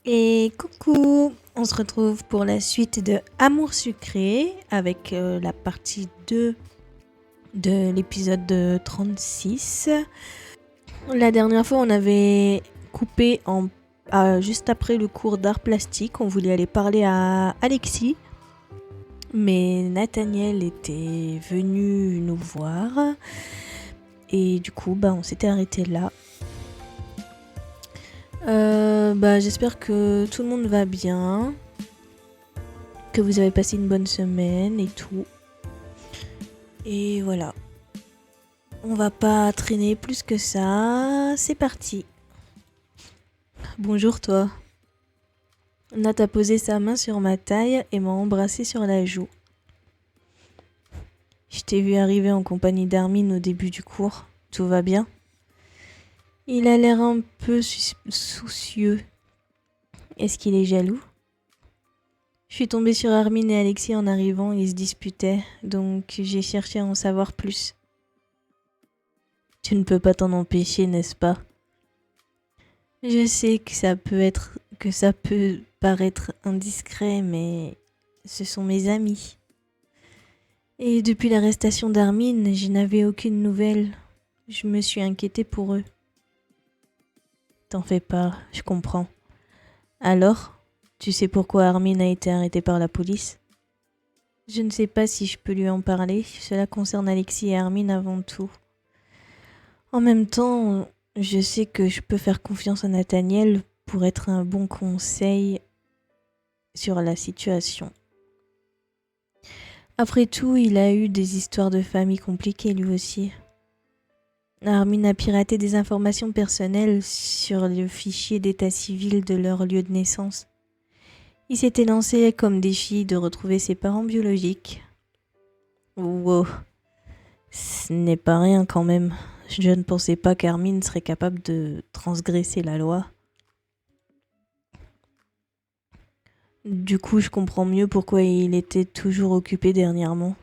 Et coucou, on se retrouve pour la suite de Amour sucré avec la partie 2 de l'épisode 36. La dernière fois, on avait coupé juste après le cours d'art plastique. On voulait aller parler à Alexis, mais Nathaniel était venu nous voir. Et du coup, on s'était arrêté là. J'espère que tout le monde va bien, que vous avez passé une bonne semaine et tout. Et voilà. On va pas traîner plus que ça. C'est parti. Bonjour toi. Nat a posé sa main sur ma taille et m'a embrassé sur la joue. Je t'ai vu arriver en compagnie d'Armin au début du cours. Tout va bien? Il a l'air un peu soucieux. Est-ce qu'il est jaloux? Je suis tombée sur Armin et Alexis en arrivant, ils se disputaient, donc j'ai cherché à en savoir plus. Tu ne peux pas t'en empêcher, n'est-ce pas? Je sais que ça peut paraître indiscret, mais ce sont mes amis. Et depuis l'arrestation d'Armin, je n'avais aucune nouvelle. Je me suis inquiétée pour eux. T'en fais pas, je comprends. Alors, tu sais pourquoi Armin a été arrêté par la police? Je ne sais pas si je peux lui en parler. Cela concerne Alexis et Armin avant tout. En même temps, je sais que je peux faire confiance à Nathaniel pour être un bon conseil sur la situation. Après tout, il a eu des histoires de famille compliquées lui aussi. Armin a piraté des informations personnelles sur le fichier d'état civil de leur lieu de naissance. Il s'était lancé comme défi de retrouver ses parents biologiques. Wow, ce n'est pas rien quand même. Je ne pensais pas qu'Armin serait capable de transgresser la loi. Du coup, je comprends mieux pourquoi il était toujours occupé dernièrement.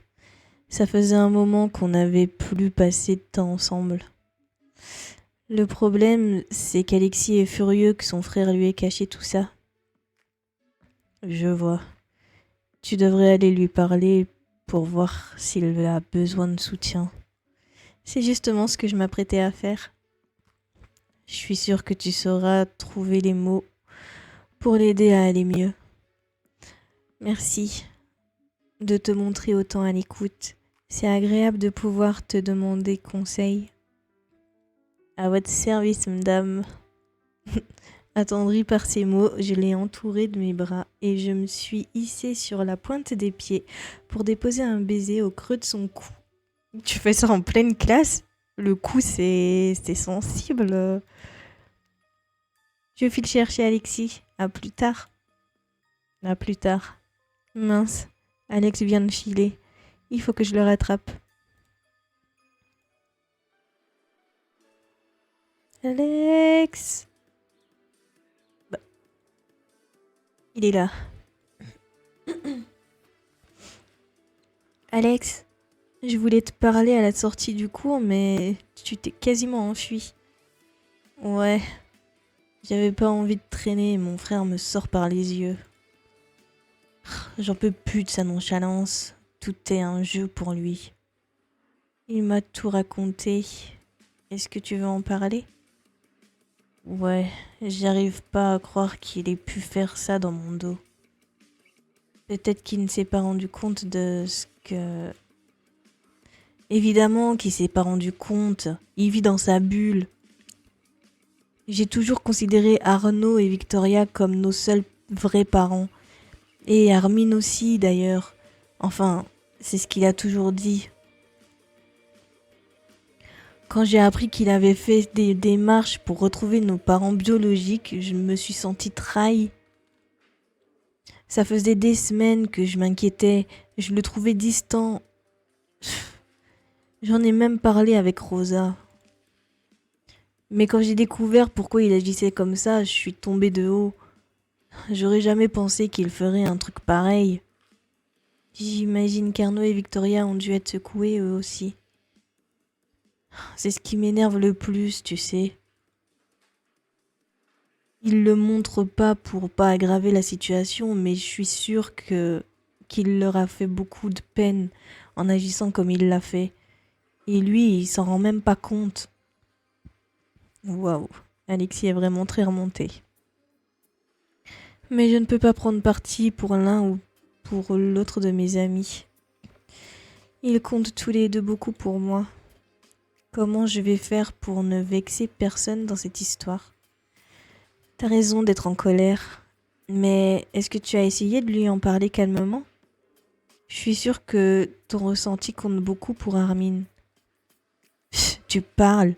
Ça faisait un moment qu'on n'avait plus passé de temps ensemble. Le problème, c'est qu'Alexis est furieux que son frère lui ait caché tout ça. Je vois. Tu devrais aller lui parler pour voir s'il a besoin de soutien. C'est justement ce que je m'apprêtais à faire. Je suis sûre que tu sauras trouver les mots pour l'aider à aller mieux. Merci de te montrer autant à l'écoute. C'est agréable de pouvoir te demander conseil. À votre service, madame. Attendrie par ces mots, je l'ai entouré de mes bras et je me suis hissée sur la pointe des pieds pour déposer un baiser au creux de son cou. Tu fais ça en pleine classe? Le cou, c'est sensible. Je file chercher Alexis. À plus tard. À plus tard. Mince, Alex vient de filer. Il faut que je le rattrape. Alex! Il est là. Alex, je voulais te parler à la sortie du cours, mais tu t'es quasiment enfui. Ouais, j'avais pas envie de traîner et mon frère me sort par les yeux. J'en peux plus de sa nonchalance. Tout est un jeu pour lui. Il m'a tout raconté. Est-ce que tu veux en parler? Ouais, j'arrive pas à croire qu'il ait pu faire ça dans mon dos. Peut-être qu'il ne s'est pas rendu compte de ce que... Évidemment qu'il s'est pas rendu compte. Il vit dans sa bulle. J'ai toujours considéré Arnaud et Victoria comme nos seuls vrais parents. Et Armin aussi, d'ailleurs. Enfin, c'est ce qu'il a toujours dit. Quand j'ai appris qu'il avait fait des démarches pour retrouver nos parents biologiques, je me suis sentie trahie. Ça faisait des semaines que je m'inquiétais, je le trouvais distant. J'en ai même parlé avec Rosa. Mais quand j'ai découvert pourquoi il agissait comme ça, je suis tombée de haut. J'aurais jamais pensé qu'il ferait un truc pareil. J'imagine qu'Arnaud et Victoria ont dû être secoués eux aussi. C'est ce qui m'énerve le plus, tu sais. Il le montre pas pour pas aggraver la situation, mais je suis sûre que qu'il leur a fait beaucoup de peine en agissant comme il l'a fait. Et lui, il s'en rend même pas compte. Waouh, Alexis est vraiment très remonté. Mais je ne peux pas prendre parti pour l'un ou pour l'autre de mes amis. Ils comptent tous les deux beaucoup pour moi. Comment je vais faire pour ne vexer personne dans cette histoire? T'as raison d'être en colère. Mais est-ce que tu as essayé de lui en parler calmement? Je suis sûre que ton ressenti compte beaucoup pour Armin. Pff, tu parles.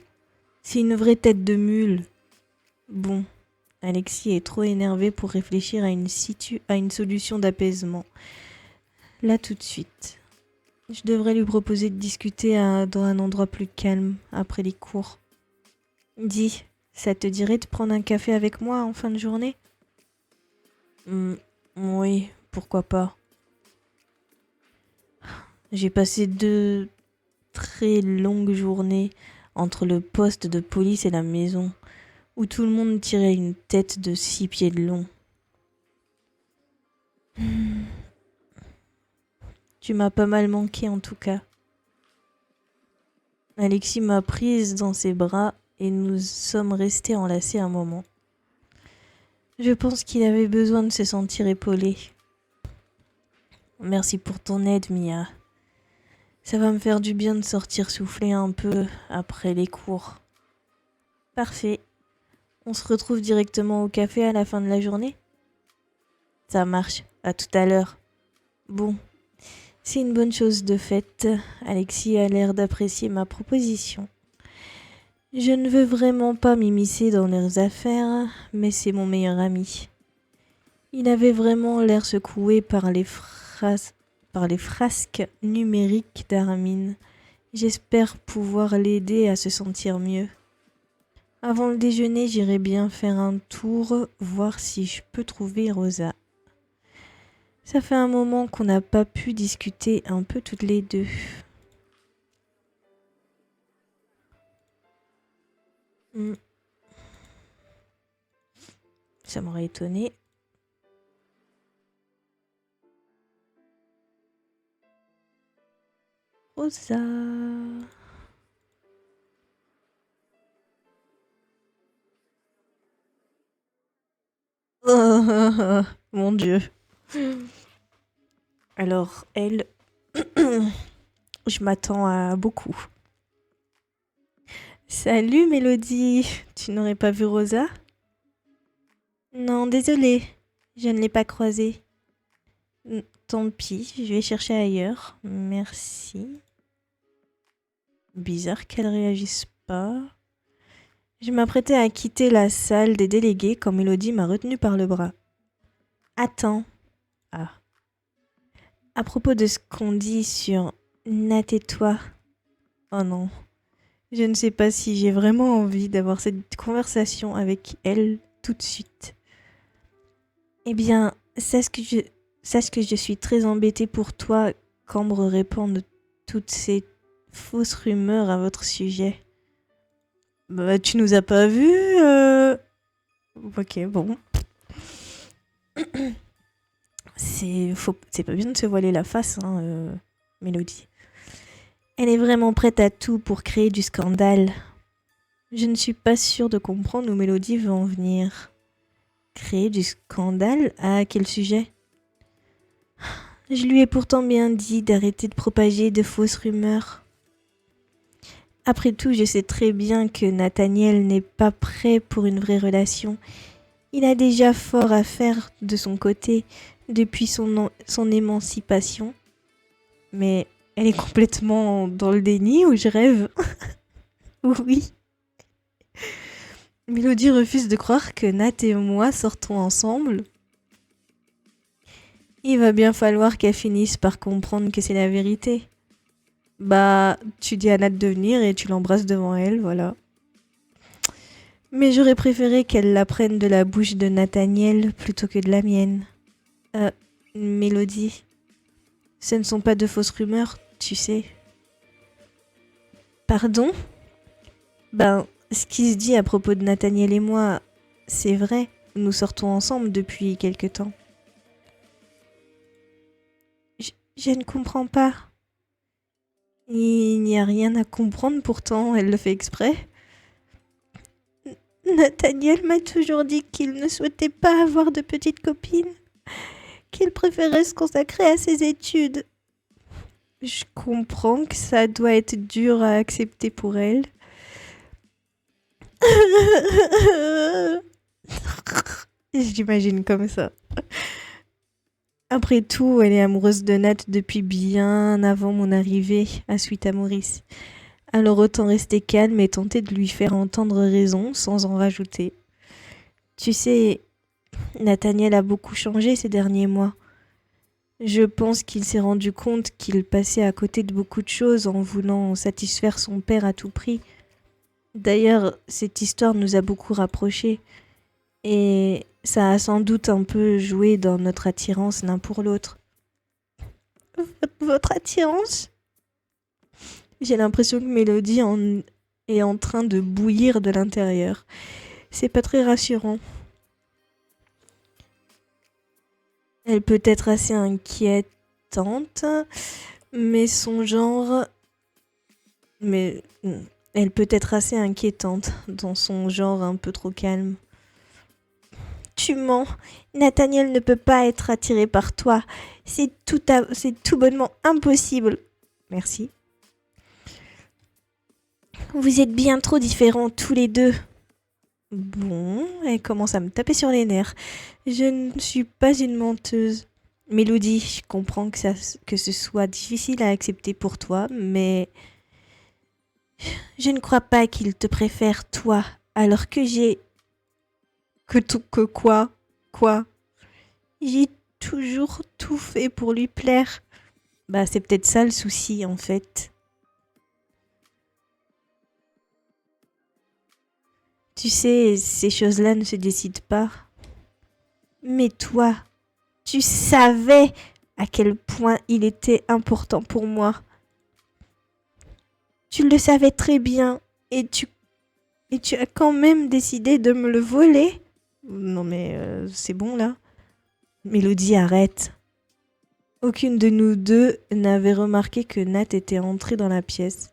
C'est une vraie tête de mule. Bon, Alexis est trop énervé pour réfléchir à une solution d'apaisement. Là tout de suite. Je devrais lui proposer de discuter dans un endroit plus calme, après les cours. Dis, ça te dirait de prendre un café avec moi en fin de journée? Oui, pourquoi pas. J'ai passé 2 très longues journées entre le poste de police et la maison, où tout le monde tirait une tête de 6 pieds de long. Tu m'as pas mal manqué en tout cas. Alexis m'a prise dans ses bras et nous sommes restés enlacés un moment. Je pense qu'il avait besoin de se sentir épaulé. Merci pour ton aide, Mia. Ça va me faire du bien de sortir souffler un peu après les cours. Parfait. On se retrouve directement au café à la fin de la journée? Ça marche. À tout à l'heure. Bon, c'est une bonne chose de fait. Alexis a l'air d'apprécier ma proposition. Je ne veux vraiment pas m'immiscer dans leurs affaires, mais c'est mon meilleur ami. Il avait vraiment l'air secoué par les frasques numériques d'Armin. J'espère pouvoir l'aider à se sentir mieux. Avant le déjeuner, j'irai bien faire un tour, voir si je peux trouver Rosa. Ça fait un moment qu'on n'a pas pu discuter un peu toutes les deux. Ça m'aurait étonné. Rosa. Oh, mon Dieu. Alors, elle, je m'attends à beaucoup. Salut Mélodie, tu n'aurais pas vu Rosa? Non, désolée, je ne l'ai pas croisée. Tant pis, je vais chercher ailleurs. Merci. Bizarre qu'elle réagisse pas. Je m'apprêtais à quitter la salle des délégués quand Mélodie m'a retenue par le bras. Attends. Ah. À propos de ce qu'on dit sur Nat et toi. Oh non. Je ne sais pas si j'ai vraiment envie d'avoir cette conversation avec elle tout de suite. Eh bien, sache que je suis très embêtée pour toi qu'Ambre répande toutes ces fausses rumeurs à votre sujet. Bah, tu nous as pas vus Ok, bon. C'est pas bien de se voiler la face, hein, Mélodie. Elle est vraiment prête à tout pour créer du scandale. Je ne suis pas sûre de comprendre où Mélodie veut en venir. Créer du scandale? À quel sujet? Je lui ai pourtant bien dit d'arrêter de propager de fausses rumeurs. Après tout, je sais très bien que Nathaniel n'est pas prêt pour une vraie relation. Il a déjà fort à faire de son côté depuis son émancipation. Mais elle est complètement dans le déni ou je rêve? Oui. Mélodie refuse de croire que Nat et moi sortons ensemble. Il va bien falloir qu'elle finisse par comprendre que c'est la vérité. Bah, tu dis à Nat de venir et tu l'embrasses devant elle, voilà. Mais j'aurais préféré qu'elle l'apprenne de la bouche de Nathaniel plutôt que de la mienne. Mélodie, ce ne sont pas de fausses rumeurs, tu sais. Pardon? Ben, ce qui se dit à propos de Nathaniel et moi, c'est vrai, nous sortons ensemble depuis quelque temps. Je ne comprends pas. Il n'y a rien à comprendre pourtant, elle le fait exprès. Nathaniel m'a toujours dit qu'il ne souhaitait pas avoir de petite copine, qu'il préférait se consacrer à ses études. Je comprends que ça doit être dur à accepter pour elle. Je l'imagine comme ça. Après tout, elle est amoureuse de Nat depuis bien avant mon arrivée à Suite à Maurice. Alors autant rester calme et tenter de lui faire entendre raison sans en rajouter. Tu sais, Nathaniel a beaucoup changé ces derniers mois. Je pense qu'il s'est rendu compte qu'il passait à côté de beaucoup de choses en voulant satisfaire son père à tout prix. D'ailleurs, cette histoire nous a beaucoup rapprochés et ça a sans doute un peu joué dans notre attirance l'un pour l'autre. Votre attirance ? J'ai l'impression que Mélodie est en train de bouillir de l'intérieur. C'est pas très rassurant. Elle peut être assez inquiétante, mais son genre... Mais elle peut être assez inquiétante dans son genre un peu trop calme. Tu mens. Nathaniel ne peut pas être attiré par toi. C'est tout bonnement impossible. Merci. Vous êtes bien trop différents tous les deux. Bon, elle commence à me taper sur les nerfs. Je ne suis pas une menteuse. Mélodie, je comprends que ce soit difficile à accepter pour toi, mais je ne crois pas qu'il te préfère toi, alors que j'ai... Que quoi ? Quoi ? J'ai toujours tout fait pour lui plaire. Bah, c'est peut-être ça le souci, en fait. Tu sais, ces choses-là ne se décident pas. Mais toi, tu savais à quel point il était important pour moi. Tu le savais très bien et tu as quand même décidé de me le voler. Non mais c'est bon là. Mélodie, arrête. Aucune de nous deux n'avait remarqué que Nat était entré dans la pièce.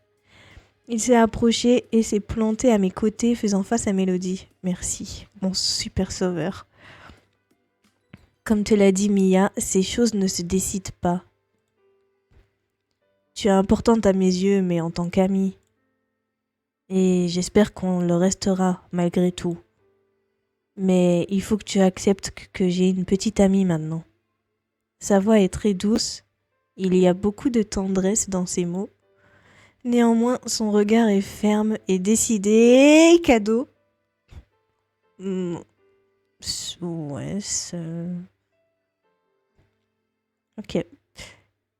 Il s'est approché et s'est planté à mes côtés, faisant face à Mélodie. Merci, mon super sauveur. Comme te l'a dit Mia, ces choses ne se décident pas. Tu es importante à mes yeux, mais en tant qu'amie. Et j'espère qu'on le restera, malgré tout. Mais il faut que tu acceptes que j'ai une petite amie maintenant. Sa voix est très douce, il y a beaucoup de tendresse dans ses mots. Néanmoins, son regard est ferme et décidé. Cadeau. Ouais, ok.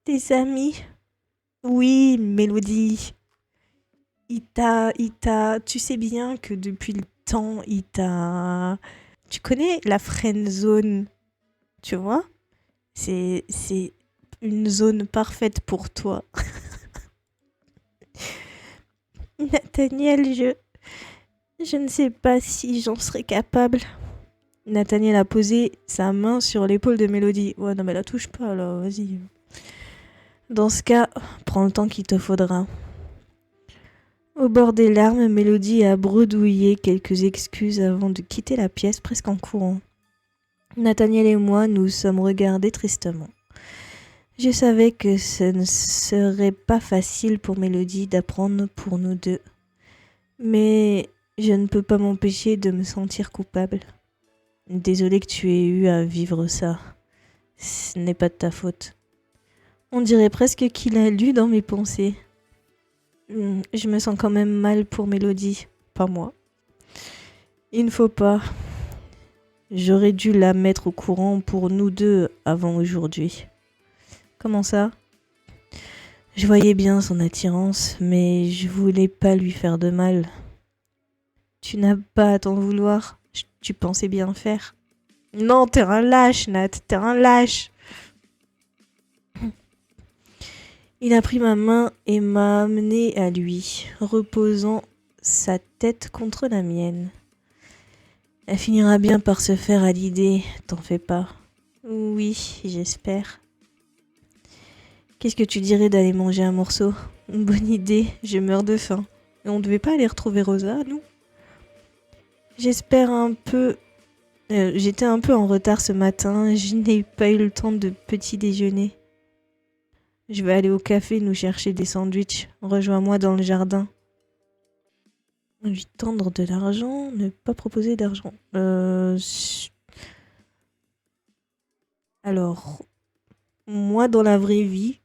Tes amis? Oui, Mélodie. Tu sais bien que depuis le temps, tu connais la friend zone, tu vois? C'est une zone parfaite pour toi. Nathaniel, je ne sais pas si j'en serais capable. Nathaniel a posé sa main sur l'épaule de Mélodie. Ouais, non mais la touche pas là, vas-y. Dans ce cas, prends le temps qu'il te faudra. Au bord des larmes, Mélodie a bredouillé quelques excuses avant de quitter la pièce presque en courant. Nathaniel et moi nous sommes regardés tristement. Je savais que ce ne serait pas facile pour Mélodie d'apprendre pour nous deux. Mais je ne peux pas m'empêcher de me sentir coupable. Désolée que tu aies eu à vivre ça. Ce n'est pas de ta faute. On dirait presque qu'il a lu dans mes pensées. Je me sens quand même mal pour Mélodie, pas moi. Il ne faut pas. J'aurais dû la mettre au courant pour nous deux avant aujourd'hui. Comment ça ? Je voyais bien son attirance, mais je voulais pas lui faire de mal. Tu n'as pas à t'en vouloir. Tu pensais bien faire. Non, t'es un lâche, Nat, t'es un lâche. Il a pris ma main et m'a amené à lui, reposant sa tête contre la mienne. Elle finira bien par se faire à l'idée, t'en fais pas. Oui, j'espère. Qu'est-ce que tu dirais d'aller manger un morceau? Bonne idée, je meurs de faim. Et on devait pas aller retrouver Rosa, nous? J'espère un peu... J'étais un peu en retard ce matin, je n'ai pas eu le temps de petit déjeuner. Je vais aller au café nous chercher des sandwichs. Rejoins-moi dans le jardin. Lui tendre de l'argent, ne pas proposer d'argent. Alors, moi dans la vraie vie,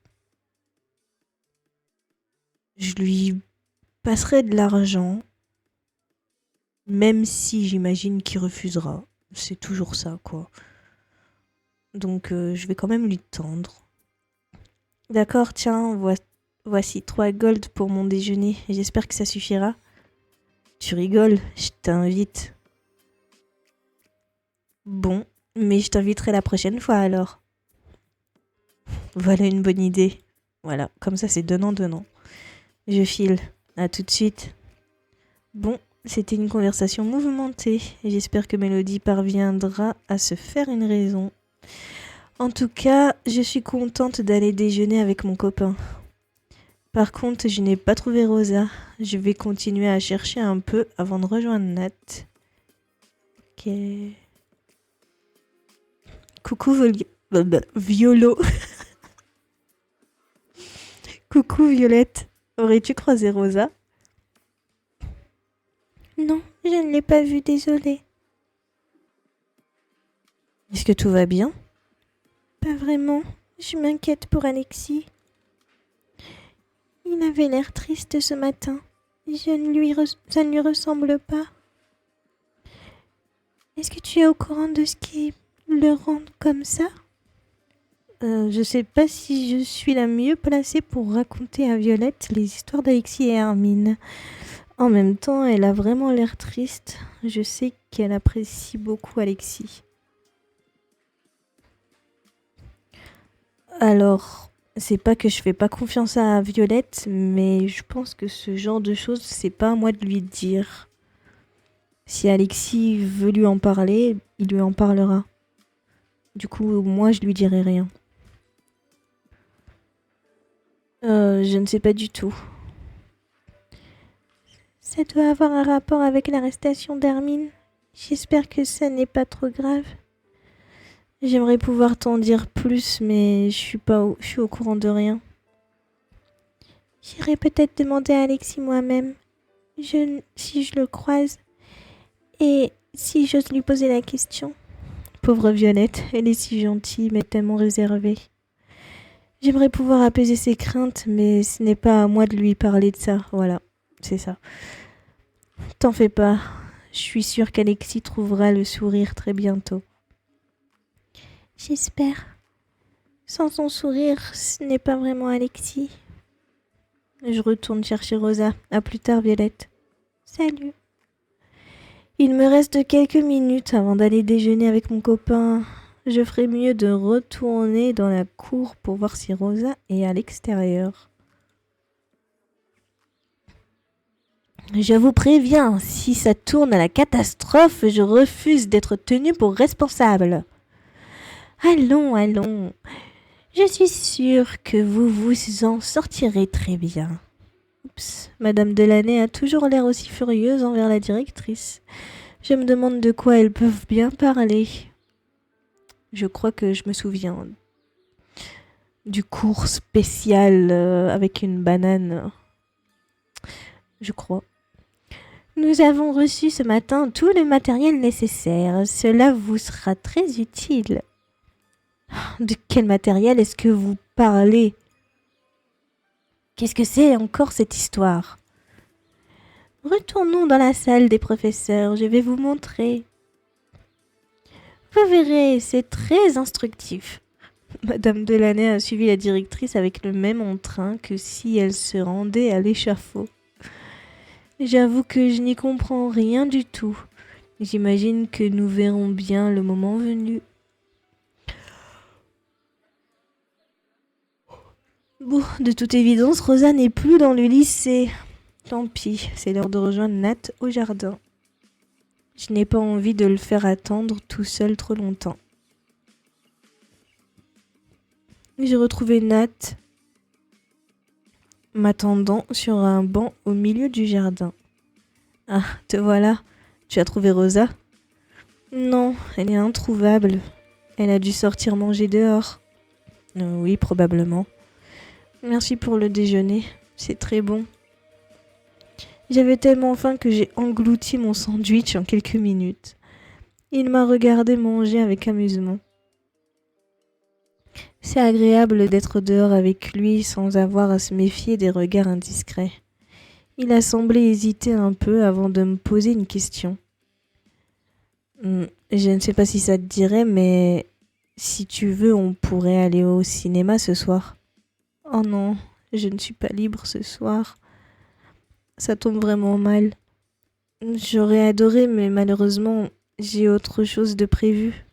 je lui passerai de l'argent, même si j'imagine qu'il refusera. C'est toujours ça, quoi. Donc, je vais quand même lui tendre. D'accord, tiens, voici 3 gold pour mon déjeuner. J'espère que ça suffira. Tu rigoles, je t'invite. Bon, mais je t'inviterai la prochaine fois alors. Voilà une bonne idée. Voilà, comme ça c'est donnant-donnant. Je file. À tout de suite. Bon, c'était une conversation mouvementée. J'espère que Mélodie parviendra à se faire une raison. En tout cas, je suis contente d'aller déjeuner avec mon copain. Par contre, je n'ai pas trouvé Rosa. Je vais continuer à chercher un peu avant de rejoindre Nat. Ok. Coucou Violo. Coucou Violette. Aurais-tu croisé Rosa? Non, je ne l'ai pas vue, désolée. Est-ce que tout va bien? Pas vraiment. Je m'inquiète pour Alexis. Il avait l'air triste ce matin. Ça ne lui ressemble pas. Est-ce que tu es au courant de ce qui le rend comme ça? Je sais pas si je suis la mieux placée pour raconter à Violette les histoires d'Alexis et Hermine. En même temps, elle a vraiment l'air triste. Je sais qu'elle apprécie beaucoup Alexis. Alors, c'est pas que je fais pas confiance à Violette, mais je pense que ce genre de choses, c'est pas à moi de lui dire. Si Alexis veut lui en parler, il lui en parlera. Du coup, moi, je lui dirai rien. Je ne sais pas du tout. Ça doit avoir un rapport avec l'arrestation d'Hermine. J'espère que ça n'est pas trop grave. J'aimerais pouvoir t'en dire plus, mais je suis au courant de rien. J'irai peut-être demander à Alexis moi-même, si je le croise, et si j'ose lui poser la question. Pauvre Violette, elle est si gentille, mais tellement réservée. J'aimerais pouvoir apaiser ses craintes, mais ce n'est pas à moi de lui parler de ça. Voilà, c'est ça. T'en fais pas, je suis sûre qu'Alexis trouvera le sourire très bientôt. J'espère. Sans son sourire, ce n'est pas vraiment Alexis. Je retourne chercher Rosa. À plus tard, Violette. Salut. Il me reste quelques minutes avant d'aller déjeuner avec mon copain. Je ferais mieux de retourner dans la cour pour voir si Rosa est à l'extérieur. Je vous préviens, si ça tourne à la catastrophe, je refuse d'être tenu pour responsable. Allons, allons. Je suis sûre que vous vous en sortirez très bien. Oups, Madame Delaney a toujours l'air aussi furieuse envers la directrice. Je me demande de quoi elles peuvent bien parler. Je crois que je me souviens du cours spécial avec une banane. Je crois. Nous avons reçu ce matin tout le matériel nécessaire. Cela vous sera très utile. De quel matériel est-ce que vous parlez? Qu'est-ce que c'est encore cette histoire? Retournons dans la salle des professeurs, je vais vous montrer. Vous verrez, c'est très instructif. Madame Delaney a suivi la directrice avec le même entrain que si elle se rendait à l'échafaud. J'avoue que je n'y comprends rien du tout. J'imagine que nous verrons bien le moment venu. Bon, de toute évidence, Rosa n'est plus dans le lycée. Tant pis, c'est l'heure de rejoindre Nat au jardin. Je n'ai pas envie de le faire attendre tout seul trop longtemps. J'ai retrouvé Nat m'attendant sur un banc au milieu du jardin. Ah, te voilà. Tu as trouvé Rosa? Non, elle est introuvable. Elle a dû sortir manger dehors. Oui, probablement. Merci pour le déjeuner. C'est très bon. J'avais tellement faim que j'ai englouti mon sandwich en quelques minutes. Il m'a regardé manger avec amusement. C'est agréable d'être dehors avec lui sans avoir à se méfier des regards indiscrets. Il a semblé hésiter un peu avant de me poser une question. Je ne sais pas si ça te dirait, mais si tu veux, on pourrait aller au cinéma ce soir. Oh non, je ne suis pas libre ce soir. Ça tombe vraiment mal. J'aurais adoré, mais malheureusement, j'ai autre chose de prévu.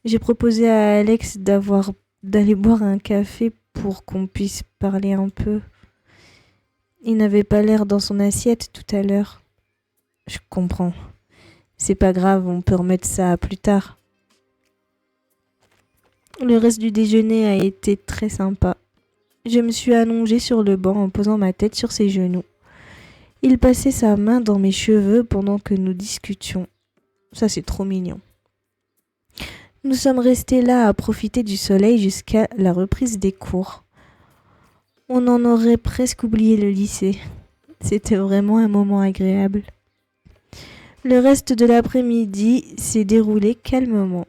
J'ai proposé à Alex d'aller boire un café pour qu'on puisse parler un peu. Il n'avait pas l'air dans son assiette tout à l'heure. Je comprends. C'est pas grave, on peut remettre ça plus tard. Le reste du déjeuner a été très sympa. Je me suis allongée sur le banc en posant ma tête sur ses genoux. Il passait sa main dans mes cheveux pendant que nous discutions. Ça, c'est trop mignon. Nous sommes restés là à profiter du soleil jusqu'à la reprise des cours. On en aurait presque oublié le lycée. C'était vraiment un moment agréable. Le reste de l'après-midi s'est déroulé calmement.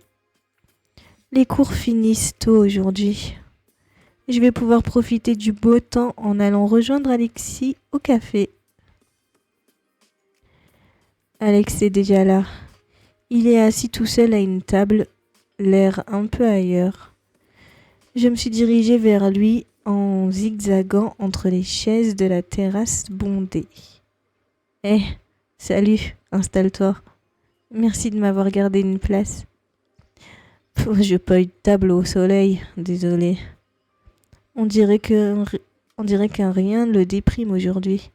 Les cours finissent tôt aujourd'hui. Je vais pouvoir profiter du beau temps en allant rejoindre Alexis au café. Alex est déjà là. Il est assis tout seul à une table, l'air un peu ailleurs. Je me suis dirigée vers lui en zigzagant entre les chaises de la terrasse bondée. Hé, salut, installe-toi. Merci de m'avoir gardé une place. Je pas eu de table au soleil, désolé. On dirait qu'un rien le déprime aujourd'hui.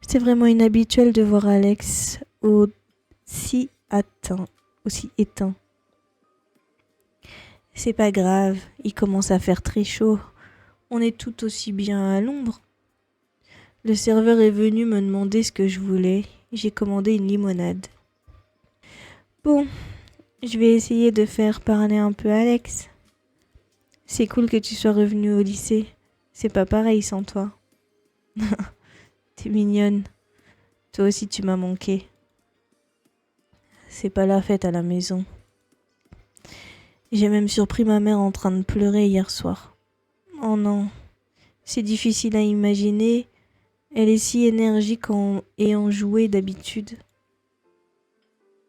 C'est vraiment inhabituel de voir Alex aussi éteint. C'est pas grave, il commence à faire très chaud. On est tout aussi bien à l'ombre. Le serveur est venu me demander ce que je voulais. J'ai commandé une limonade. Bon, je vais essayer de faire parler un peu Alex. C'est cool que tu sois revenu au lycée. C'est pas pareil sans toi. T'es mignonne. Toi aussi tu m'as manqué. C'est pas la fête à la maison. J'ai même surpris ma mère en train de pleurer hier soir. Oh non, c'est difficile à imaginer. Elle est si énergique et enjouée d'habitude.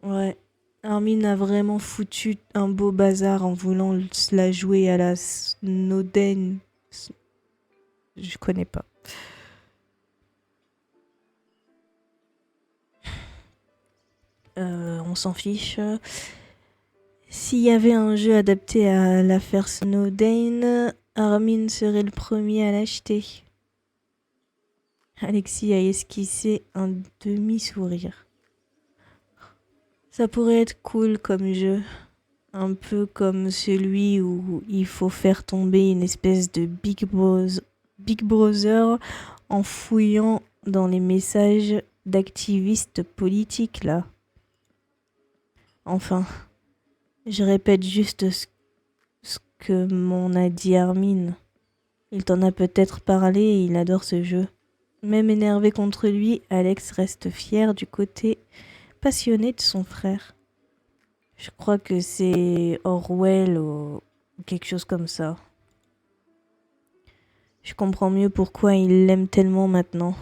Ouais, Armin a vraiment foutu un beau bazar en voulant se la jouer à la Snowden. Je connais pas. On s'en fiche. S'il y avait un jeu adapté à l'affaire Snowden, Armin serait le premier à l'acheter. Alexis a esquissé un demi-sourire. Ça pourrait être cool comme jeu. Un peu comme celui où il faut faire tomber une espèce de Big Brother en fouillant dans les messages d'activistes politiques là. Enfin, je répète juste ce que m'en a dit Armin. Il t'en a peut-être parlé et il adore ce jeu. Même énervé contre lui, Alex reste fier du côté passionné de son frère. Je crois que c'est Orwell ou quelque chose comme ça. Je comprends mieux pourquoi il l'aime tellement maintenant.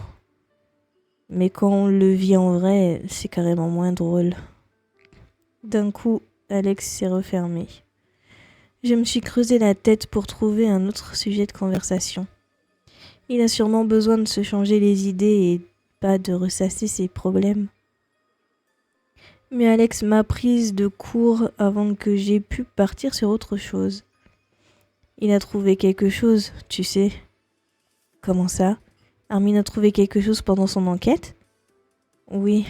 Mais quand on le vit en vrai, c'est carrément moins drôle. D'un coup, Alex s'est refermé. Je me suis creusé la tête pour trouver un autre sujet de conversation. Il a sûrement besoin de se changer les idées et pas de ressasser ses problèmes. Mais Alex m'a prise de court avant que j'aie pu partir sur autre chose. Il a trouvé quelque chose, tu sais. Comment ça? Armin a trouvé quelque chose pendant son enquête? Oui,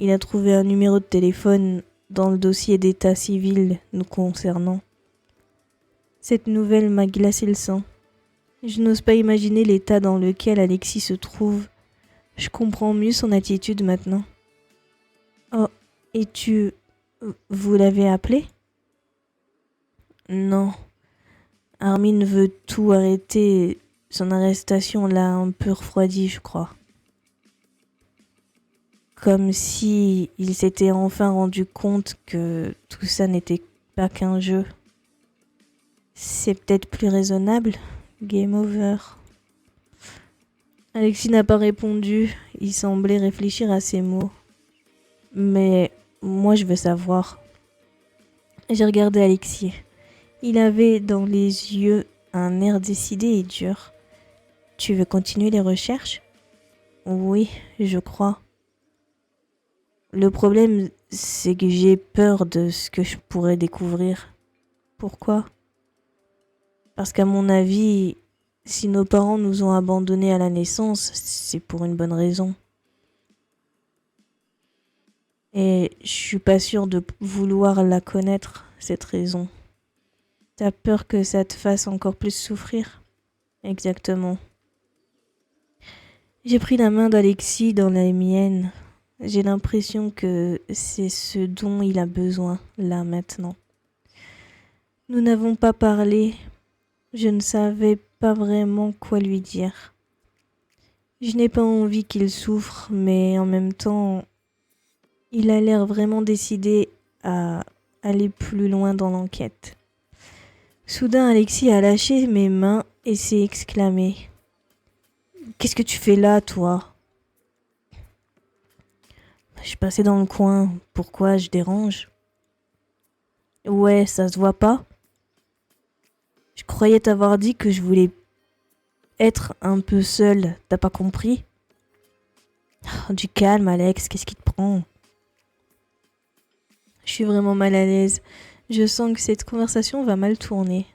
Il a trouvé un numéro de téléphone dans le dossier d'état civil nous concernant. Cette nouvelle m'a glacé le sang. Je n'ose pas imaginer l'état dans lequel Alexis se trouve. Je comprends mieux son attitude maintenant. Oh, et vous l'avez appelé? Non. Armin veut tout arrêter. Son arrestation l'a un peu refroidi, je crois. Comme si il s'était enfin rendu compte que tout ça n'était pas qu'un jeu. C'est peut-être plus raisonnable. Game over. Alexis n'a pas répondu. Il semblait réfléchir à ses mots. Mais moi, je veux savoir. J'ai regardé Alexis. Il avait dans les yeux un air décidé et dur. Tu veux continuer les recherches? Oui, je crois. Le problème, c'est que j'ai peur de ce que je pourrais découvrir. Pourquoi? Parce qu'à mon avis, si nos parents nous ont abandonnés à la naissance, c'est pour une bonne raison. Et je suis pas sûre de vouloir la connaître, cette raison. T'as peur que ça te fasse encore plus souffrir? Exactement. J'ai pris la main d'Alexis dans la mienne. J'ai l'impression que c'est ce dont il a besoin, là, maintenant. Nous n'avons pas parlé. Je ne savais pas vraiment quoi lui dire. Je n'ai pas envie qu'il souffre, mais en même temps, il a l'air vraiment décidé à aller plus loin dans l'enquête. Soudain, Alexis a lâché mes mains et s'est exclamé. « Qu'est-ce que tu fais là, toi ?» Je passais dans le coin. Pourquoi je dérange? Ouais, ça se voit pas? Je croyais t'avoir dit que je voulais être un peu seule. T'as pas compris? Oh, du calme, Alex. Qu'est-ce qui te prend? Je suis vraiment mal à l'aise. Je sens que cette conversation va mal tourner.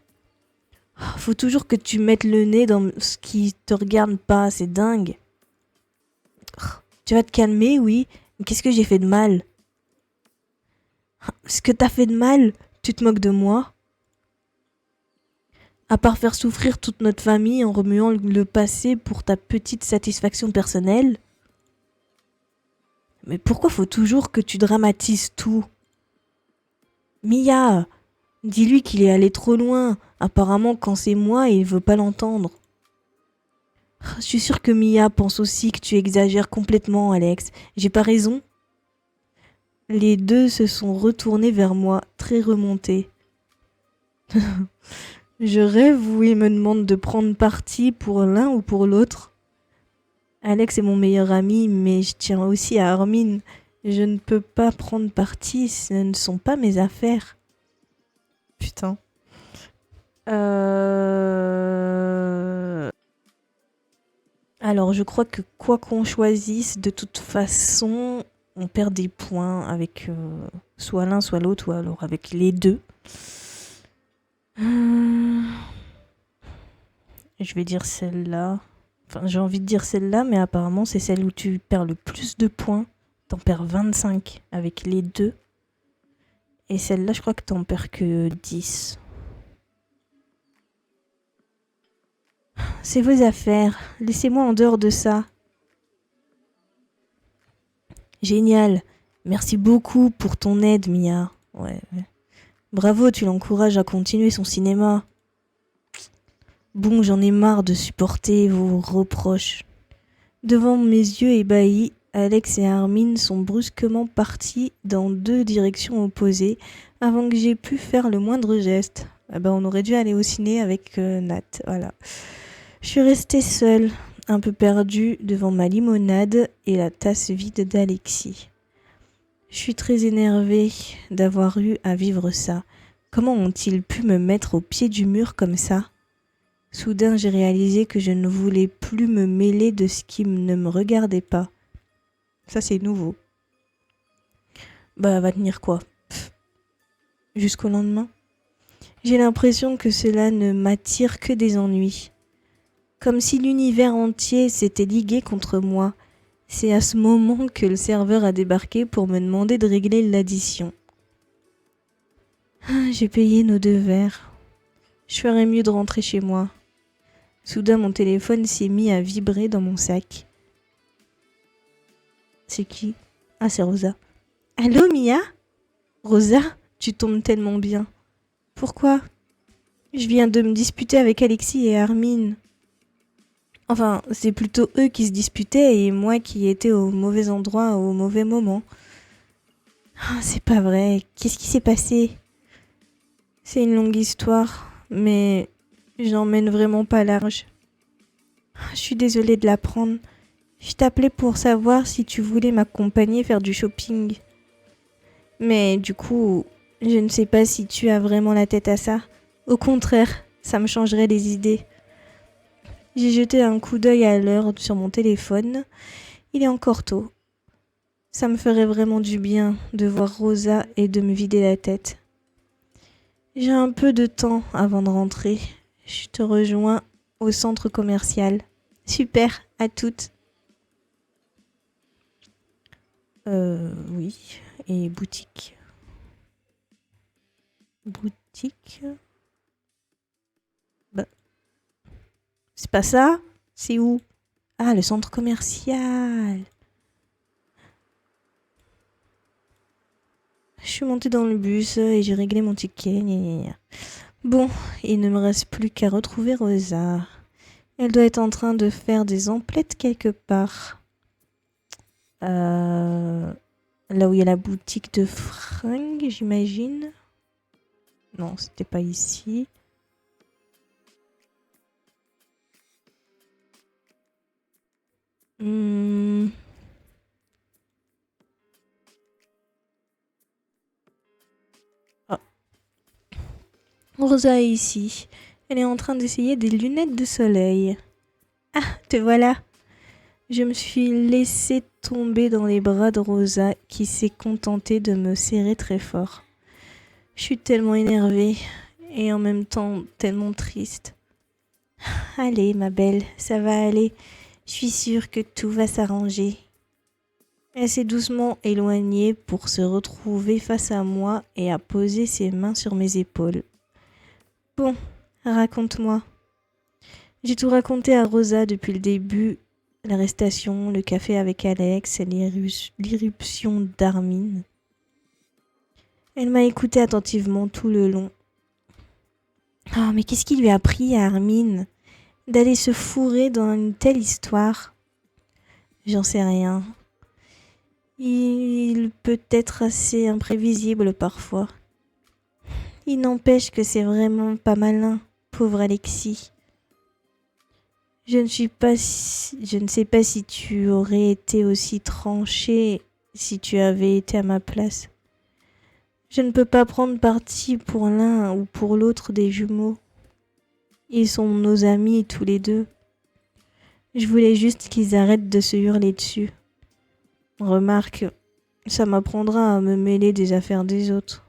Oh, faut toujours que tu mettes le nez dans ce qui te regarde pas. C'est dingue. Oh, tu vas te calmer, oui. Mais qu'est-ce que j'ai fait de mal? Ce que t'as fait de mal? Tu te moques de moi? À part faire souffrir toute notre famille en remuant le passé pour ta petite satisfaction personnelle? Mais pourquoi faut toujours que tu dramatises tout? Mia, dis-lui qu'il est allé trop loin. Apparemment, quand c'est moi, il veut pas l'entendre. Je suis sûre que Mia pense aussi que tu exagères complètement, Alex. J'ai pas raison? Les deux se sont retournés vers moi, très remontés. Je rêve où ils me demandent de prendre parti pour l'un ou pour l'autre. Alex est mon meilleur ami, mais je tiens aussi à Armin. Je ne peux pas prendre parti, ce ne sont pas mes affaires. Putain. Alors, je crois que quoi qu'on choisisse, de toute façon, on perd des points avec soit l'un, soit l'autre, ou alors avec les deux. Je vais dire celle-là. Enfin, j'ai envie de dire celle-là, mais apparemment, c'est celle où tu perds le plus de points. T'en perds 25 avec les deux. Et celle-là, je crois que t'en perds que 10. C'est vos affaires. Laissez-moi en dehors de ça. Génial. Merci beaucoup pour ton aide, Mia. Ouais. Bravo, tu l'encourages à continuer son cinéma. Bon, j'en ai marre de supporter vos reproches. Devant mes yeux ébahis, Alex et Armin sont brusquement partis dans deux directions opposées avant que j'aie pu faire le moindre geste. On aurait dû aller au ciné avec Nat, voilà. Je suis restée seule, un peu perdue devant ma limonade et la tasse vide d'Alexis. Je suis très énervée d'avoir eu à vivre ça. Comment ont-ils pu me mettre au pied du mur comme ça? Soudain, j'ai réalisé que je ne voulais plus me mêler de ce qui ne me regardait pas. Ça, c'est nouveau. Va tenir quoi? Jusqu'au lendemain? J'ai l'impression que cela ne m'attire que des ennuis. Comme si l'univers entier s'était ligué contre moi. C'est à ce moment que le serveur a débarqué pour me demander de régler l'addition. J'ai payé nos 2 verres. Je ferais mieux de rentrer chez moi. Soudain, mon téléphone s'est mis à vibrer dans mon sac. C'est qui? Ah, c'est Rosa. Allô, Mia? Rosa, tu tombes tellement bien. Pourquoi? Je viens de me disputer avec Alexis et Armin. Enfin, c'est plutôt eux qui se disputaient et moi qui étais au mauvais endroit au mauvais moment. Ah, c'est pas vrai. Qu'est-ce qui s'est passé? C'est une longue histoire, mais j'emmène vraiment pas large. Je suis désolée de l'apprendre. Je t'appelais pour savoir si tu voulais m'accompagner faire du shopping. Mais du coup, je ne sais pas si tu as vraiment la tête à ça. Au contraire, ça me changerait les idées. J'ai jeté un coup d'œil à l'heure sur mon téléphone. Il est encore tôt. Ça me ferait vraiment du bien de voir Rosa et de me vider la tête. J'ai un peu de temps avant de rentrer. Je te rejoins au centre commercial. Super, à toutes. Oui. Et boutique. Boutique. Bah, c'est pas ça? C'est où? Ah, le centre commercial. Je suis montée dans le bus et j'ai réglé mon ticket. Gna gna gna. Bon, il ne me reste plus qu'à retrouver Rosa. Elle doit être en train de faire des emplettes quelque part. Là où il y a la boutique de fringues, j'imagine. Non, c'était pas ici. Ah. Rosa est ici. Elle est en train d'essayer des lunettes de soleil. Ah, te voilà. Je me suis laissée tomber dans les bras de Rosa qui s'est contentée de me serrer très fort. Je suis tellement énervée et en même temps tellement triste. Allez, ma belle, ça va aller. Je suis sûre que tout va s'arranger. Elle s'est doucement éloignée pour se retrouver face à moi et a posé ses mains sur mes épaules. Bon, raconte-moi. J'ai tout raconté à Rosa depuis le début, l'arrestation, le café avec Alex, l'irruption d'Armin. Elle m'a écouté attentivement tout le long. Oh, mais qu'est-ce qui lui a pris à Armin d'aller se fourrer dans une telle histoire? J'en sais rien. Il peut être assez imprévisible parfois. Il n'empêche que c'est vraiment pas malin, pauvre Alexis. Je ne sais pas si tu aurais été aussi tranché si tu avais été à ma place. Je ne peux pas prendre parti pour l'un ou pour l'autre des jumeaux. Ils sont nos amis tous les deux. Je voulais juste qu'ils arrêtent de se hurler dessus. Remarque, ça m'apprendra à me mêler des affaires des autres.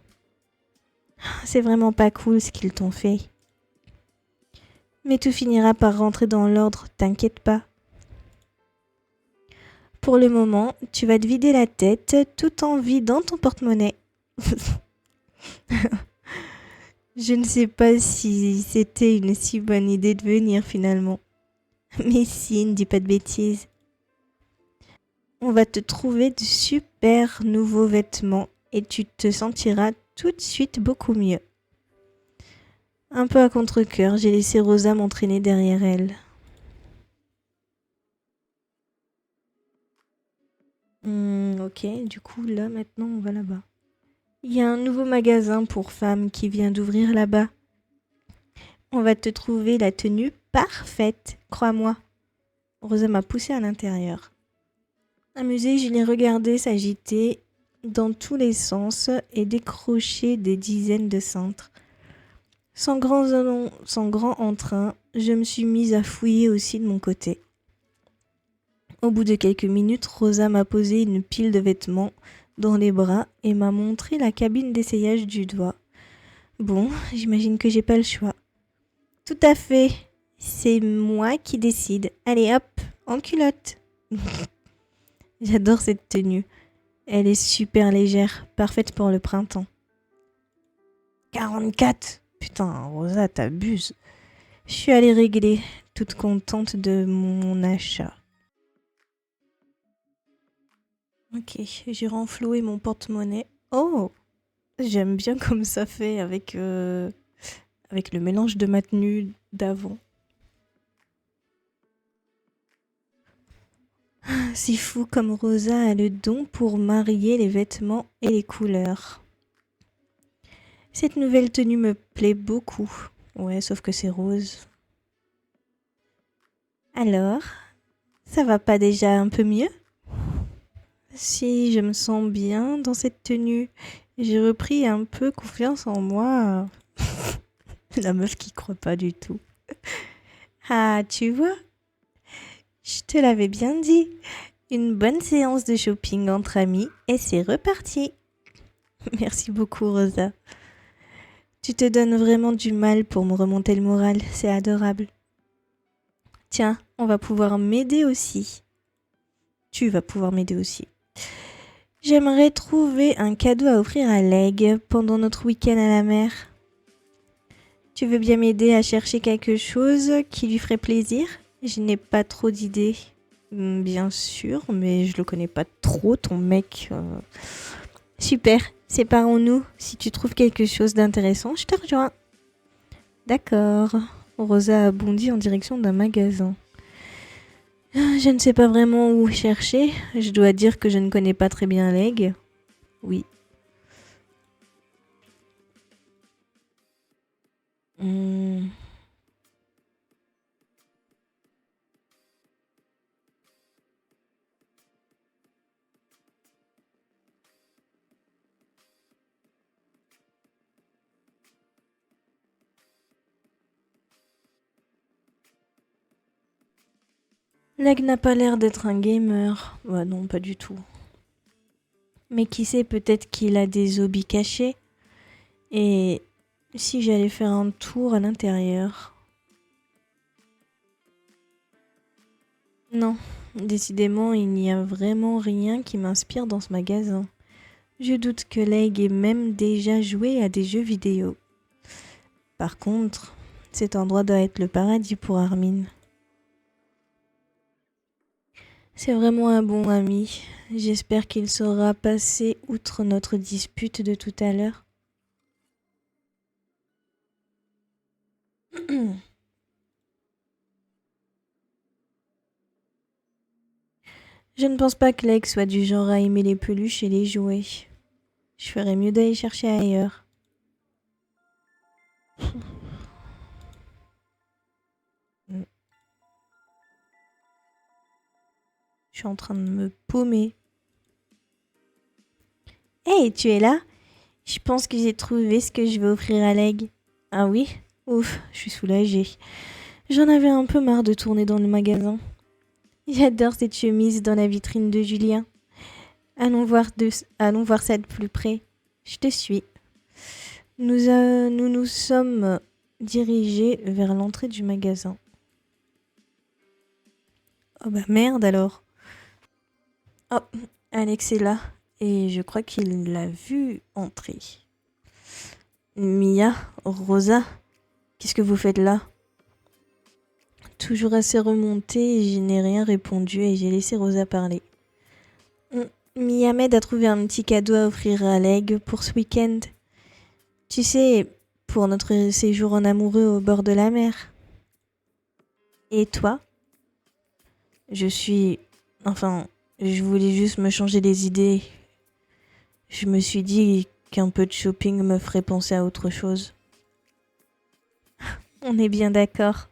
C'est vraiment pas cool ce qu'ils t'ont fait. Mais tout finira par rentrer dans l'ordre, t'inquiète pas. Pour le moment, tu vas te vider la tête tout en vidant ton porte-monnaie. Je ne sais pas si c'était une si bonne idée de venir finalement. Mais si, ne dis pas de bêtises. On va te trouver de super nouveaux vêtements et tu te sentiras tout de suite beaucoup mieux. Un peu à contre-cœur, j'ai laissé Rosa m'entraîner derrière elle. Ok, du coup là maintenant on va là-bas. Il y a un nouveau magasin pour femmes qui vient d'ouvrir là-bas. On va te trouver la tenue parfaite, crois-moi. Rosa m'a poussée à l'intérieur. Amusée, je l'ai regardée s'agiter dans tous les sens et décrocher des dizaines de cintres. Sans grand entrain, je me suis mise à fouiller aussi de mon côté. Au bout de quelques minutes, Rosa m'a posé une pile de vêtements dans les bras et m'a montré la cabine d'essayage du doigt. Bon, j'imagine que j'ai pas le choix. Tout à fait, c'est moi qui décide. Allez hop, en culotte. J'adore cette tenue. Elle est super légère, parfaite pour le printemps. 44. Putain, Rosa, t'abuses. Je suis allée régler, toute contente de mon achat. Ok, j'ai renfloué mon porte-monnaie. Oh, j'aime bien comme ça fait avec le mélange de ma tenue d'avant. C'est fou comme Rosa a le don pour marier les vêtements et les couleurs. Cette nouvelle tenue me plaît beaucoup. Ouais, sauf que c'est rose. Alors, ça va pas déjà un peu mieux? Si, je me sens bien dans cette tenue. J'ai repris un peu confiance en moi. La meuf qui croit pas du tout. Ah, tu vois, je te l'avais bien dit. Une bonne séance de shopping entre amis et c'est reparti. Merci beaucoup, Rosa. Tu te donnes vraiment du mal pour me remonter le moral, c'est adorable. Tiens, on va pouvoir m'aider aussi. Tu vas pouvoir m'aider aussi. J'aimerais trouver un cadeau à offrir à Leg pendant notre week-end à la mer. Tu veux bien m'aider à chercher quelque chose qui lui ferait plaisir? Je n'ai pas trop d'idées. Bien sûr, mais je le connais pas trop, ton mec. Super, séparons-nous. Si tu trouves quelque chose d'intéressant, je te rejoins. D'accord. Rosa a bondi en direction d'un magasin. Je ne sais pas vraiment où chercher. Je dois dire que je ne connais pas très bien Leg. Oui. Hmm. Leg n'a pas l'air d'être un gamer. Bah non, pas du tout. Mais qui sait, peut-être qu'il a des hobbies cachés. Et si j'allais faire un tour à l'intérieur? Non, décidément, il n'y a vraiment rien qui m'inspire dans ce magasin. Je doute que Leg ait même déjà joué à des jeux vidéo. Par contre, cet endroit doit être le paradis pour Armin. C'est vraiment un bon ami. J'espère qu'il saura passer outre notre dispute de tout à l'heure. Je ne pense pas que Leg soit du genre à aimer les peluches et les jouets. Je ferais mieux d'aller chercher ailleurs. Je suis en train de me paumer. Hey, tu es là? Je pense que j'ai trouvé ce que je vais offrir à Leg. Ah oui? Ouf, je suis soulagée. J'en avais un peu marre de tourner dans le magasin. J'adore cette chemise dans la vitrine de Julien. Allons voir ça de plus près. Je te suis. Nous sommes dirigés vers l'entrée du magasin. Oh bah merde alors. Oh, Alex est là. Et je crois qu'il l'a vu entrer. Mia, Rosa, qu'est-ce que vous faites là? Toujours assez remontée, je n'ai rien répondu et j'ai laissé Rosa parler. Miamed a trouvé un petit cadeau à offrir à Leg pour ce week-end. Tu sais, pour notre séjour en amoureux au bord de la mer. Et toi? Enfin, je voulais juste me changer les idées. Je me suis dit qu'un peu de shopping me ferait penser à autre chose. On est bien d'accord.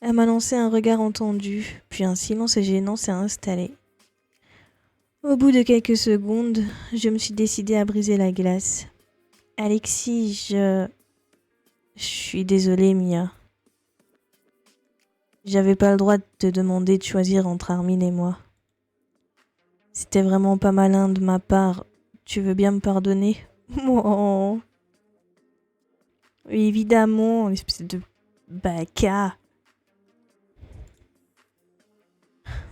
Elle m'a lancé un regard entendu, puis un silence gênant s'est installé. Au bout de quelques secondes, je me suis décidée à briser la glace. Alexis, je suis désolée, Mia. J'avais pas le droit de te demander de choisir entre Armin et moi. C'était vraiment pas malin de ma part. Tu veux bien me pardonner? Oh. Évidemment, espèce de bâca.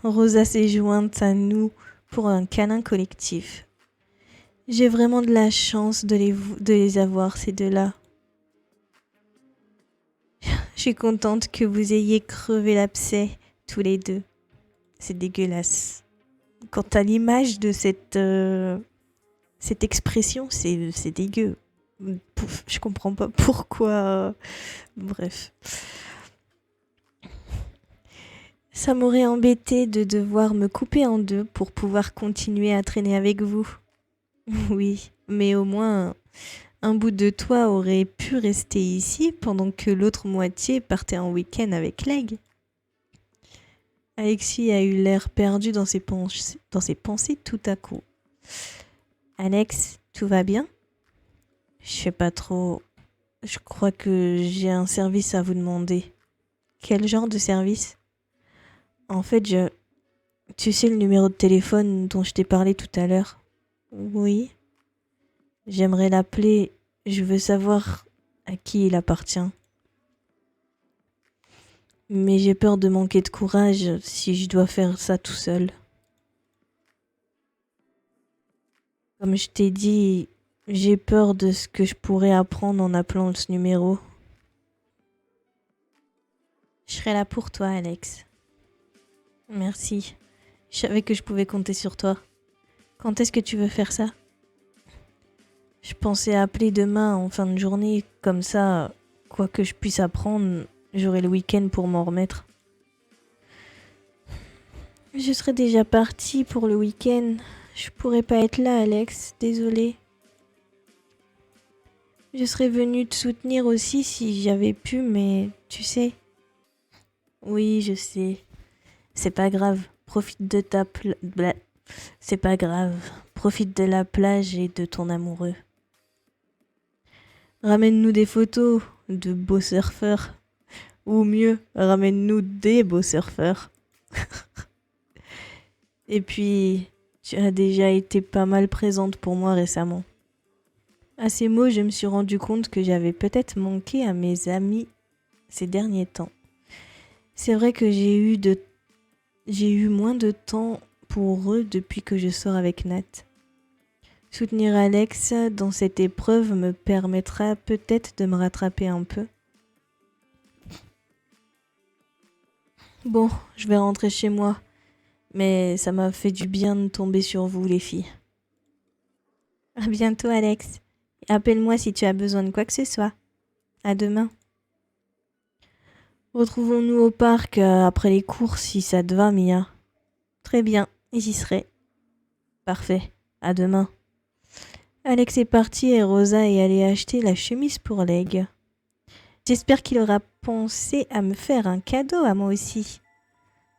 Rosa s'est jointe à nous pour un câlin collectif. J'ai vraiment de la chance de les avoir, ces deux-là. Je suis contente que vous ayez crevé l'abcès, tous les deux. C'est dégueulasse. Quant à l'image de cette expression, c'est dégueu. Je comprends pas pourquoi. Bref. Ça m'aurait embêté de devoir me couper en deux pour pouvoir continuer à traîner avec vous. Oui, mais au moins un bout de toi aurait pu rester ici pendant que l'autre moitié partait en week-end avec Leg. Alexis a eu l'air perdu dans ses pensées tout à coup. Alex, tout va bien? Je sais pas trop. Je crois que j'ai un service à vous demander. Quel genre de service? En fait, tu sais le numéro de téléphone dont je t'ai parlé tout à l'heure? Oui. J'aimerais l'appeler. Je veux savoir à qui il appartient. Mais j'ai peur de manquer de courage si je dois faire ça tout seul. Comme je t'ai dit, j'ai peur de ce que je pourrais apprendre en appelant ce numéro. Je serai là pour toi, Alex. Merci. Je savais que je pouvais compter sur toi. Quand est-ce que tu veux faire ça? Je pensais appeler demain en fin de journée, comme ça, quoi que je puisse apprendre, j'aurai le week-end pour m'en remettre. Je serais déjà partie pour le week-end. Je pourrais pas être là, Alex, désolée. Je serais venue te soutenir aussi si j'avais pu, mais tu sais. Oui, je sais. C'est pas grave. Profite de C'est pas grave. Profite de la plage et de ton amoureux. Ramène-nous des photos de beaux surfeurs. Ou mieux, ramène-nous des beaux surfeurs. Et puis, tu as déjà été pas mal présente pour moi récemment. À ces mots, je me suis rendu compte que j'avais peut-être manqué à mes amis ces derniers temps. C'est vrai que j'ai eu moins de temps pour eux depuis que je sors avec Nat. Soutenir Alex dans cette épreuve me permettra peut-être de me rattraper un peu. Bon, je vais rentrer chez moi, mais ça m'a fait du bien de tomber sur vous, les filles. À bientôt, Alex. Appelle-moi si tu as besoin de quoi que ce soit. À demain. Retrouvons-nous au parc après les cours si ça te va, Mia. Très bien, j'y serai. Parfait, à demain. Alex est parti et Rosa est allée acheter la chemise pour Leg. J'espère qu'il aura pensé à me faire un cadeau à moi aussi.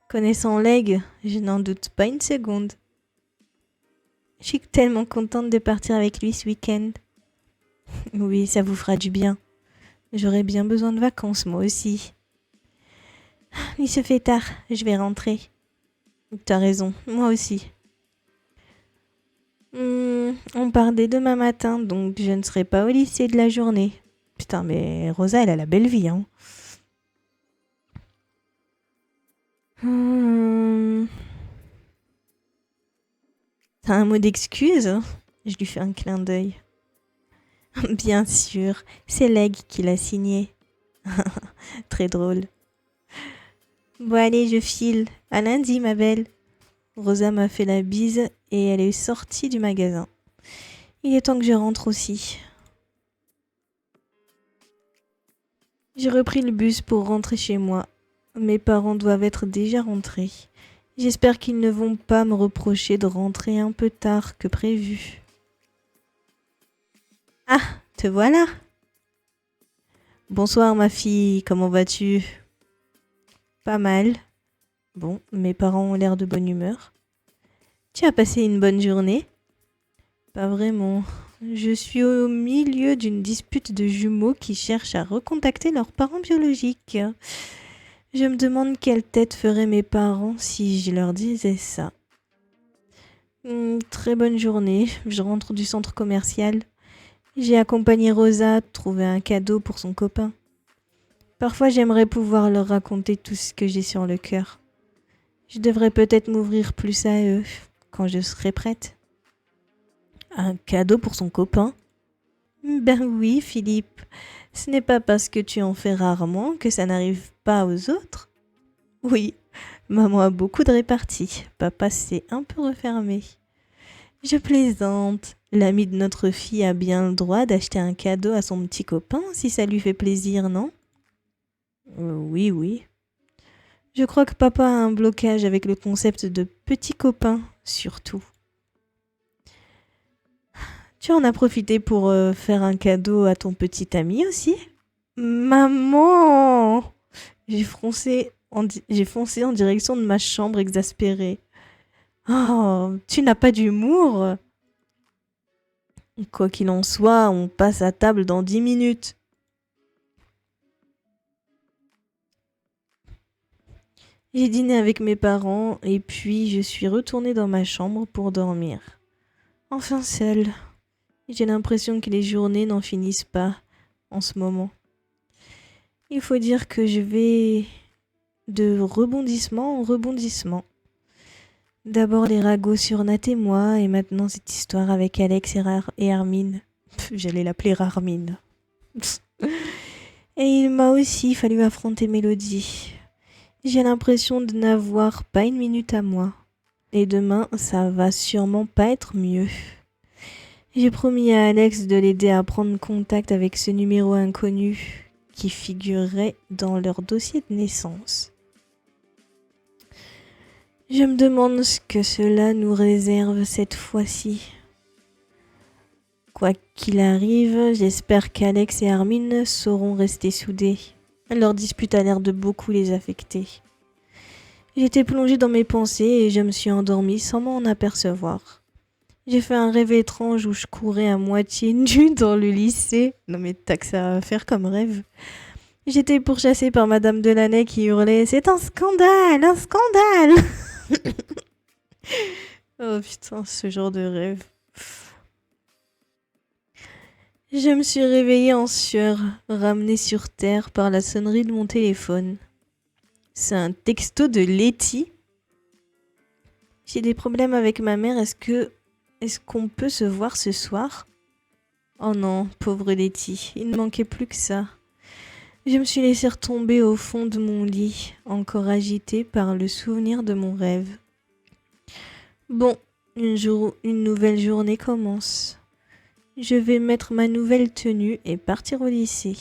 Connaissant Leg, je n'en doute pas une seconde. Je suis tellement contente de partir avec lui ce week-end. Oui, ça vous fera du bien. J'aurais bien besoin de vacances, moi aussi. Il se fait tard, je vais rentrer. T'as raison, moi aussi. On part dès demain matin, donc je ne serai pas au lycée de la journée. Putain, mais Rosa, elle a la belle vie, hein. T'as un mot d'excuse? Je lui fais un clin d'œil. Bien sûr, c'est Leg qui l'a signé. Très drôle. Bon allez, je file. À lundi, ma belle. Rosa m'a fait la bise et elle est sortie du magasin. Il est temps que je rentre aussi. J'ai repris le bus pour rentrer chez moi. Mes parents doivent être déjà rentrés. J'espère qu'ils ne vont pas me reprocher de rentrer un peu tard que prévu. Ah, te voilà. Bonsoir ma fille, comment vas-tu? Pas mal. Bon, mes parents ont l'air de bonne humeur. Tu as passé une bonne journée? Pas vraiment. Je suis au milieu d'une dispute de jumeaux qui cherchent à recontacter leurs parents biologiques. Je me demande quelle tête feraient mes parents si je leur disais ça. Très bonne journée. Je rentre du centre commercial. J'ai accompagné Rosa trouver un cadeau pour son copain. Parfois, j'aimerais pouvoir leur raconter tout ce que j'ai sur le cœur. Je devrais peut-être m'ouvrir plus à eux quand je serai prête. Un cadeau pour son copain? Ben oui, Philippe. Ce n'est pas parce que tu en fais rarement que ça n'arrive pas aux autres. Oui, maman a beaucoup de réparties. Papa s'est un peu refermé. Je plaisante. L'ami de notre fille a bien le droit d'acheter un cadeau à son petit copain si ça lui fait plaisir, non? Oui, oui. Je crois que papa a un blocage avec le concept de petit copain, surtout. Tu en as profité pour faire un cadeau à ton petit ami aussi? Maman! J'ai foncé en direction de ma chambre exaspérée. Oh, tu n'as pas d'humour? Quoi qu'il en soit, on passe à table dans 10 minutes. J'ai dîné avec mes parents et puis je suis retournée dans ma chambre pour dormir. Enfin seule. J'ai l'impression que les journées n'en finissent pas en ce moment. Il faut dire que je vais de rebondissement en rebondissement. D'abord les ragots sur Nat et moi, et maintenant cette histoire avec Alex et Armin. J'allais l'appeler Armin. Et il m'a aussi fallu affronter Mélodie. J'ai l'impression de n'avoir pas une minute à moi. Et demain, ça va sûrement pas être mieux. J'ai promis à Alex de l'aider à prendre contact avec ce numéro inconnu qui figurait dans leur dossier de naissance. Je me demande ce que cela nous réserve cette fois-ci. Quoi qu'il arrive, j'espère qu'Alex et Armin sauront rester soudés. Leur dispute a l'air de beaucoup les affecter. J'étais plongée dans mes pensées et je me suis endormie sans m'en apercevoir. J'ai fait un rêve étrange où je courais à moitié nue dans le lycée. Non mais t'as que ça à faire comme rêve. J'étais pourchassée par Madame Delaney qui hurlait « C'est un scandale, un scandale !» Oh putain, ce genre de rêve. Je me suis réveillée en sueur, ramenée sur terre par la sonnerie de mon téléphone. C'est un texto de Letty. J'ai des problèmes avec ma mère, est-ce qu'on peut se voir ce soir? Oh non, pauvre Letty, il ne manquait plus que ça. Je me suis laissée retomber au fond de mon lit, encore agitée par le souvenir de mon rêve. Bon, une nouvelle journée commence. Je vais mettre ma nouvelle tenue et partir au lycée.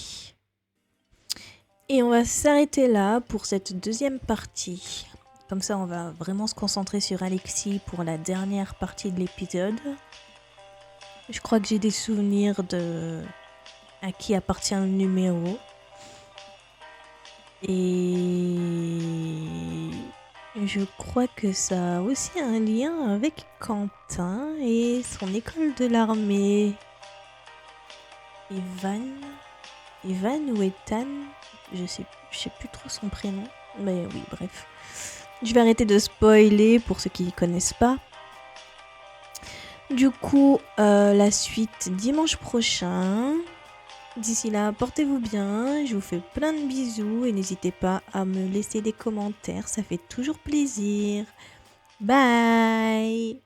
Et on va s'arrêter là pour cette deuxième partie. Comme ça, on va vraiment se concentrer sur Alexis pour la dernière partie de l'épisode. Je crois que j'ai des souvenirs de à qui appartient le numéro. Et je crois que ça a aussi un lien avec Quentin et son école de l'armée. Evan ou Ethan, je sais plus trop son prénom. Mais oui, bref. Je vais arrêter de spoiler pour ceux qui ne connaissent pas. Du coup, la suite dimanche prochain. D'ici là, portez-vous bien, je vous fais plein de bisous et n'hésitez pas à me laisser des commentaires, ça fait toujours plaisir. Bye!